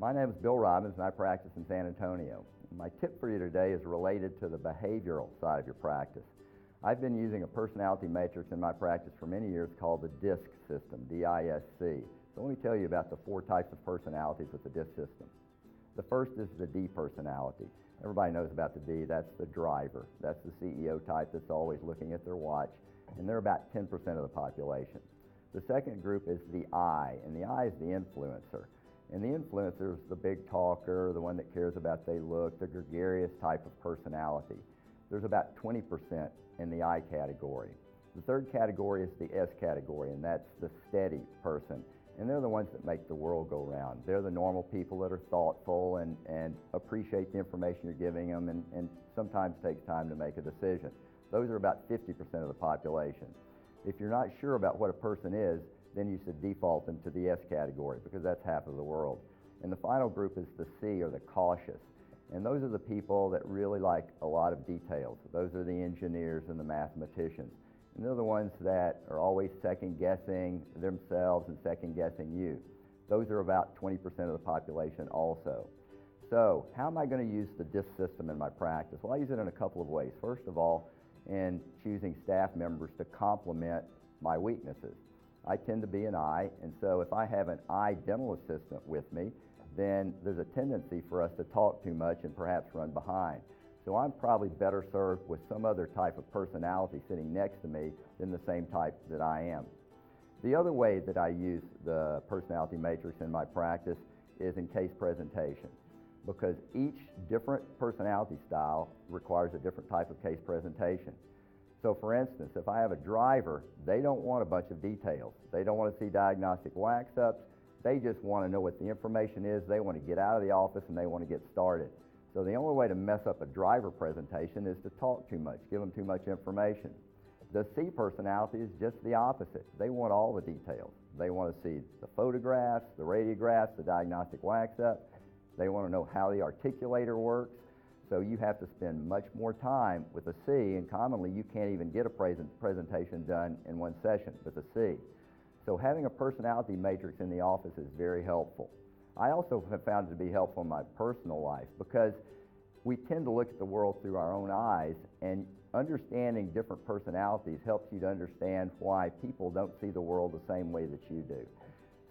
My name is Bill Robbins and I practice in San Antonio. My tip for you today is related to the behavioral side of your practice. I've been using a personality matrix in my practice for many years called the DiSC system, D-I-S-C. So let me tell you about the 4 types of personalities with the DiSC system. The first is the D personality. Everybody knows about the D. That's the driver. That's the CEO type that's always looking at their watch, and they're about 10% of the population. The second group is the I, and the I is the influencer. And the influencer is the big talker, the one that cares about they look, the gregarious type of personality. There's about 20% in the I category. The third category is the S category, and that's the steady person. And they're the ones that make the world go round. They're the normal people that are thoughtful and appreciate the information you're giving them and sometimes takes time to make a decision. Those are about 50% of the population. If you're not sure about what a person is, then you should default them to the S category because that's half of the world. And the final group is the C, or the cautious. And those are the people that really like a lot of details. Those are the engineers and the mathematicians. And they're the ones that are always second-guessing themselves and second-guessing you. Those are about 20% of the population also. So how am I going to use the DiSC system in my practice? Well, I use it in a couple of ways. First of all, in choosing staff members to complement my weaknesses. I tend to be an I, and so if I have an I dental assistant with me, then there's a tendency for us to talk too much and perhaps run behind. So I'm probably better served with some other type of personality sitting next to me than the same type that I am. The other way that I use the personality matrix in my practice is in case presentation, because each different personality style requires a different type of case presentation. So for instance, if I have a driver, they don't want a bunch of details. They don't want to see diagnostic wax-ups. They just want to know what the information is. They want to get out of the office and they want to get started. So the only way to mess up a driver presentation is to talk too much, give them too much information. The C personality is just the opposite. They want all the details. They want to see the photographs, the radiographs, the diagnostic wax-up. They want to know how the articulator works. So you have to spend much more time with a C, and commonly you can't even get a presentation done in one session with a C. So having a personality matrix in the office is very helpful. I also have found it to be helpful in my personal life because we tend to look at the world through our own eyes, and understanding different personalities helps you to understand why people don't see the world the same way that you do.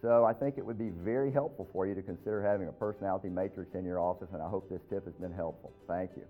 So I think it would be very helpful for you to consider having a personality matrix in your office, and I hope this tip has been helpful. Thank you.